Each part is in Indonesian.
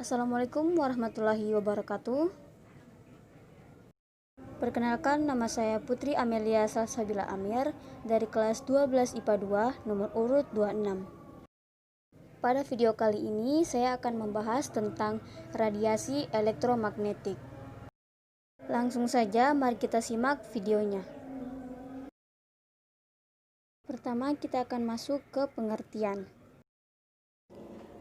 Assalamualaikum warahmatullahi wabarakatuh. Perkenalkan, nama saya Putri Amelia Salsabila Amir dari kelas 12 IPA 2 nomor urut 26. Pada video kali ini saya akan membahas tentang radiasi elektromagnetik. Langsung saja mari kita simak videonya. Pertama kita akan masuk ke pengertian.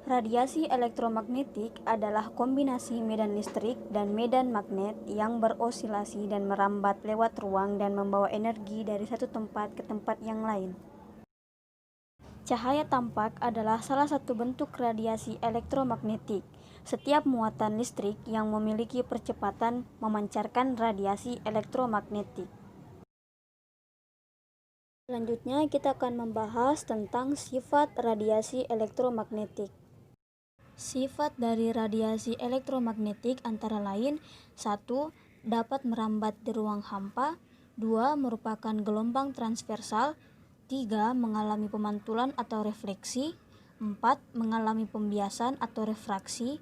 Radiasi elektromagnetik adalah kombinasi medan listrik dan medan magnet yang berosilasi dan merambat lewat ruang dan membawa energi dari satu tempat ke tempat yang lain. Cahaya tampak adalah salah satu bentuk radiasi elektromagnetik. Setiap muatan listrik yang memiliki percepatan memancarkan radiasi elektromagnetik. Selanjutnya kita akan membahas tentang sifat radiasi elektromagnetik. Sifat dari radiasi elektromagnetik antara lain: 1. Dapat merambat di ruang hampa. 2. Merupakan gelombang transversal. 3. Mengalami pemantulan atau refleksi. 4. Mengalami pembiasan atau refraksi.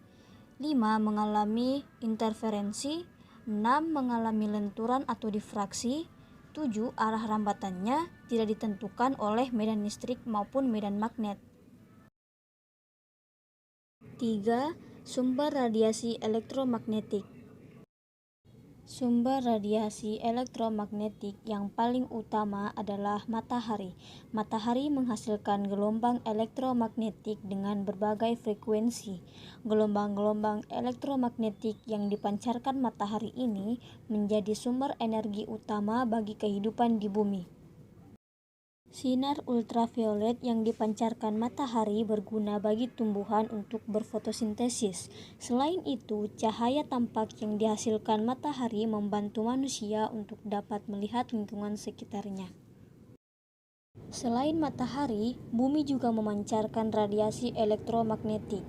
5. Mengalami interferensi. 6. Mengalami lenturan atau difraksi. 7. Arah rambatannya tidak ditentukan oleh medan listrik maupun medan magnet. 3. Sumber radiasi elektromagnetik. Sumber radiasi elektromagnetik yang paling utama adalah matahari. Matahari menghasilkan gelombang elektromagnetik dengan berbagai frekuensi. Gelombang-gelombang elektromagnetik yang dipancarkan matahari ini menjadi sumber energi utama bagi kehidupan di bumi. Sinar ultraviolet yang dipancarkan matahari berguna bagi tumbuhan untuk berfotosintesis. Selain itu, cahaya tampak yang dihasilkan matahari membantu manusia untuk dapat melihat lingkungan sekitarnya. Selain matahari, bumi juga memancarkan radiasi elektromagnetik.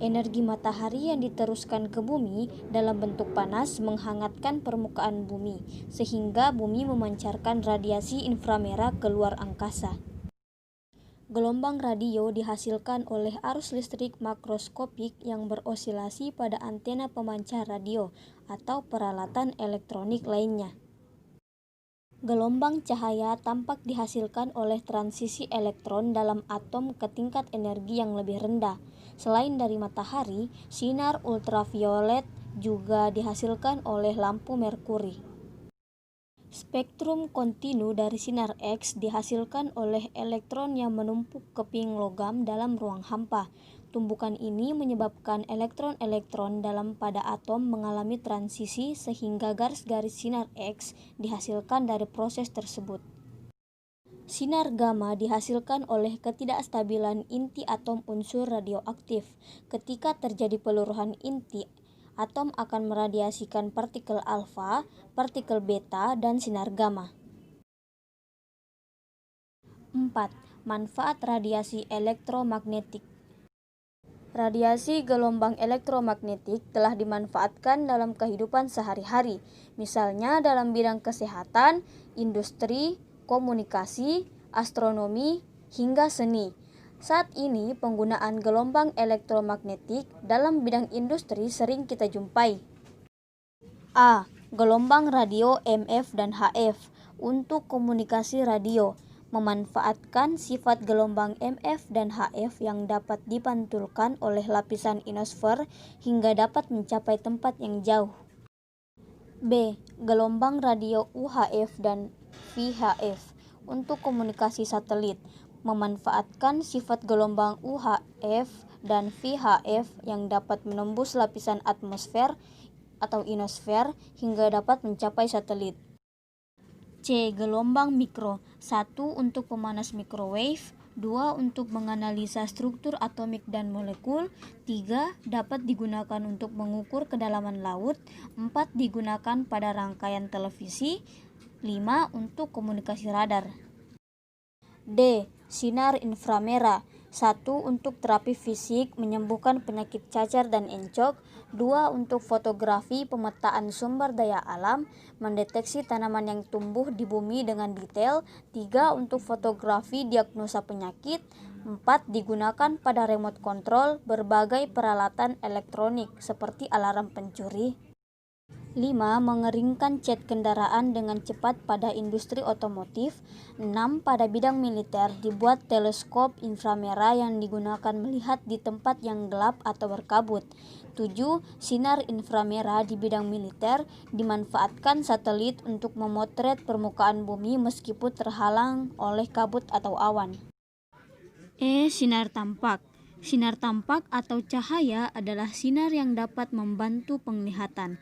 Energi matahari yang diteruskan ke bumi dalam bentuk panas menghangatkan permukaan bumi, sehingga bumi memancarkan radiasi inframerah ke luar angkasa. Gelombang radio dihasilkan oleh arus listrik makroskopik yang berosilasi pada antena pemancar radio atau peralatan elektronik lainnya. Gelombang cahaya tampak dihasilkan oleh transisi elektron dalam atom ke tingkat energi yang lebih rendah. Selain dari matahari, sinar ultraviolet juga dihasilkan oleh lampu merkuri. Spektrum kontinu dari sinar X dihasilkan oleh elektron yang menumpuk keping logam dalam ruang hampa. Tumbukan ini menyebabkan elektron-elektron dalam pada atom mengalami transisi sehingga garis-garis sinar X dihasilkan dari proses tersebut. Sinar gamma dihasilkan oleh ketidakstabilan inti atom unsur radioaktif. Ketika terjadi peluruhan inti, atom akan meradiasikan partikel alfa, partikel beta, dan sinar gamma. 4. Manfaat radiasi elektromagnetik. Radiasi gelombang elektromagnetik telah dimanfaatkan dalam kehidupan sehari-hari, misalnya dalam bidang kesehatan, industri, komunikasi, astronomi, hingga seni. Saat ini, penggunaan gelombang elektromagnetik dalam bidang industri sering kita jumpai. A. Gelombang radio MF dan HF untuk komunikasi radio. Memanfaatkan sifat gelombang MF dan HF yang dapat dipantulkan oleh lapisan ionosfer hingga dapat mencapai tempat yang jauh. B. Gelombang radio UHF dan VHF untuk komunikasi satelit. Memanfaatkan sifat gelombang UHF dan VHF yang dapat menembus lapisan atmosfer atau ionosfer hingga dapat mencapai satelit. C. Gelombang mikro. 1. Untuk pemanas microwave. 2. Untuk menganalisa struktur atomik dan molekul. 3. Dapat digunakan untuk mengukur kedalaman laut. 4. Digunakan pada rangkaian televisi. 5. Untuk komunikasi radar. D. Sinar inframerah. 1. Untuk terapi fisik, menyembuhkan penyakit cacar dan encok. 2. Untuk fotografi, pemetaan sumber daya alam, mendeteksi tanaman yang tumbuh di bumi dengan detail. 3. Untuk fotografi, diagnosa penyakit. 4. Digunakan pada remote control berbagai peralatan elektronik seperti alarm pencuri. 5. Mengeringkan cat kendaraan dengan cepat pada industri otomotif. 6. Pada bidang militer dibuat teleskop inframerah yang digunakan melihat di tempat yang gelap atau berkabut. 7. Sinar inframerah di bidang militer dimanfaatkan satelit untuk memotret permukaan bumi meskipun terhalang oleh kabut atau awan. Sinar tampak. Sinar tampak atau cahaya adalah sinar yang dapat membantu penglihatan.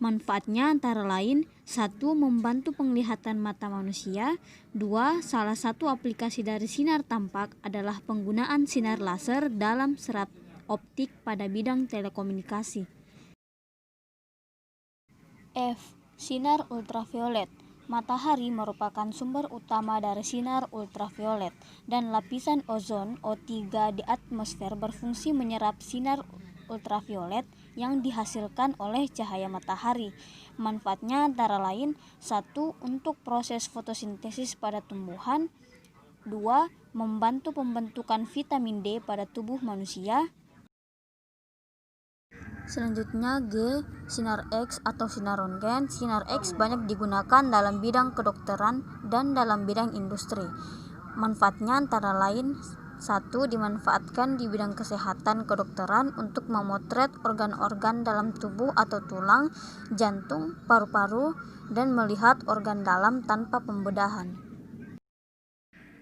Manfaatnya antara lain: 1. Membantu penglihatan mata manusia. 2. Salah satu aplikasi dari sinar tampak adalah penggunaan sinar laser dalam serat optik pada bidang telekomunikasi. F. Sinar ultraviolet. Matahari merupakan sumber utama dari sinar ultraviolet, dan lapisan ozon O3 di atmosfer berfungsi menyerap sinar ultraviolet yang dihasilkan oleh cahaya matahari. Manfaatnya antara lain: 1. Untuk proses fotosintesis pada tumbuhan. 2. Membantu pembentukan vitamin D pada tubuh manusia. Selanjutnya G. Sinar X atau sinar röntgen. Sinar X banyak digunakan dalam bidang kedokteran dan dalam bidang industri. Manfaatnya antara lain: 1. Dimanfaatkan di bidang kesehatan kedokteran untuk memotret organ-organ dalam tubuh atau tulang, jantung, paru-paru, dan melihat organ dalam tanpa pembedahan.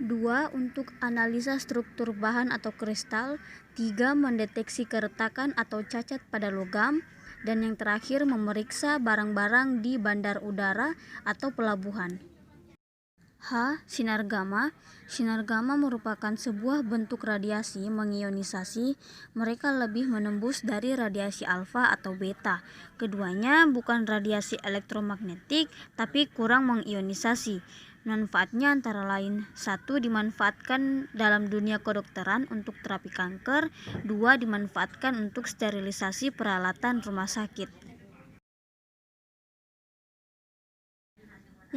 2. Untuk analisa struktur bahan atau kristal. 3. Mendeteksi keretakan atau cacat pada logam. Dan yang terakhir, memeriksa barang-barang di bandar udara atau pelabuhan. H. Sinar gamma. Sinar gamma merupakan sebuah bentuk radiasi mengionisasi. Mereka lebih menembus dari radiasi alfa atau beta. Keduanya bukan radiasi elektromagnetik, tapi kurang mengionisasi. Manfaatnya antara lain: 1. Dimanfaatkan dalam dunia kedokteran untuk terapi kanker. 2. Dimanfaatkan untuk sterilisasi peralatan rumah sakit.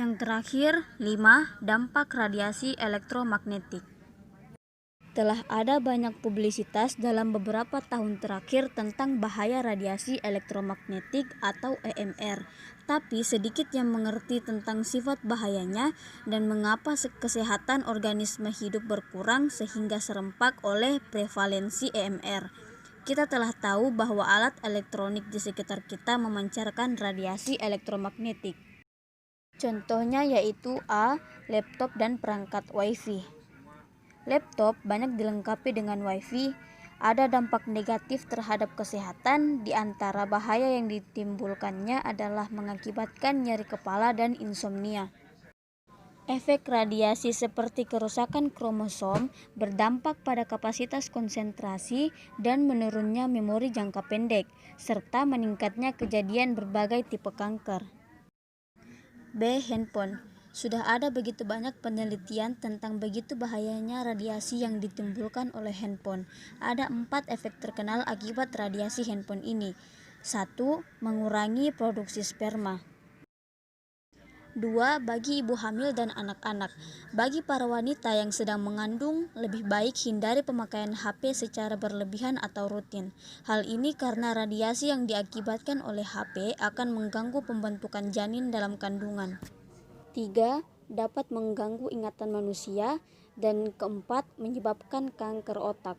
Yang terakhir, 5. Dampak radiasi elektromagnetik. Telah ada banyak publisitas dalam beberapa tahun terakhir tentang bahaya radiasi elektromagnetik atau EMR, tapi sedikit yang mengerti tentang sifat bahayanya dan mengapa kesehatan organisme hidup berkurang sehingga serempak oleh prevalensi EMR. Kita telah tahu bahwa alat elektronik di sekitar kita memancarkan radiasi elektromagnetik. Contohnya yaitu A. Laptop dan perangkat Wi-Fi. Laptop banyak dilengkapi dengan Wi-Fi. Ada dampak negatif terhadap kesehatan, di antara bahaya yang ditimbulkannya adalah mengakibatkan nyeri kepala dan insomnia. Efek radiasi seperti kerusakan kromosom berdampak pada kapasitas konsentrasi dan menurunnya memori jangka pendek, serta meningkatnya kejadian berbagai tipe kanker. B. Handphone. Sudah ada begitu banyak penelitian tentang begitu bahayanya radiasi yang ditimbulkan oleh handphone. Ada 4 efek terkenal akibat radiasi handphone ini. 1. Mengurangi produksi sperma. 2. Bagi ibu hamil dan anak-anak. Bagi para wanita yang sedang mengandung, lebih baik hindari pemakaian HP secara berlebihan atau rutin. Hal ini karena radiasi yang diakibatkan oleh HP akan mengganggu pembentukan janin dalam kandungan. 3. Dapat mengganggu ingatan manusia. Dan keempat, menyebabkan kanker otak.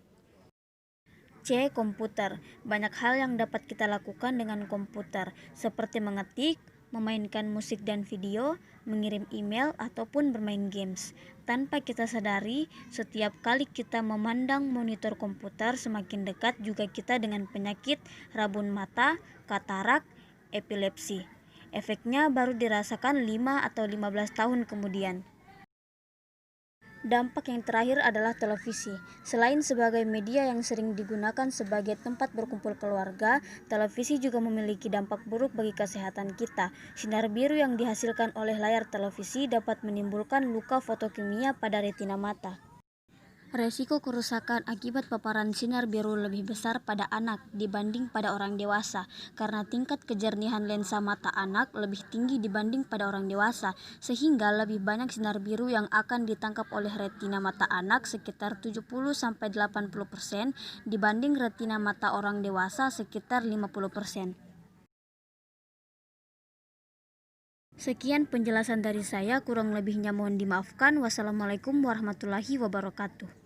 C. Komputer. Banyak hal yang dapat kita lakukan dengan komputer, seperti mengetik, memainkan musik dan video, mengirim email, ataupun bermain games. Tanpa kita sadari, setiap kali kita memandang monitor komputer, semakin dekat juga kita dengan penyakit rabun mata, katarak, epilepsi. Efeknya baru dirasakan 5 atau 15 tahun kemudian. Dampak yang terakhir adalah televisi. Selain sebagai media yang sering digunakan sebagai tempat berkumpul keluarga, televisi juga memiliki dampak buruk bagi kesehatan kita. Sinar biru yang dihasilkan oleh layar televisi dapat menimbulkan luka fotokimia pada retina mata. Resiko kerusakan akibat paparan sinar biru lebih besar pada anak dibanding pada orang dewasa karena tingkat kejernihan lensa mata anak lebih tinggi dibanding pada orang dewasa, sehingga lebih banyak sinar biru yang akan ditangkap oleh retina mata anak sekitar 70-80% dibanding retina mata orang dewasa sekitar 50%. Sekian penjelasan dari saya, kurang lebihnya mohon dimaafkan. Wassalamualaikum warahmatullahi wabarakatuh.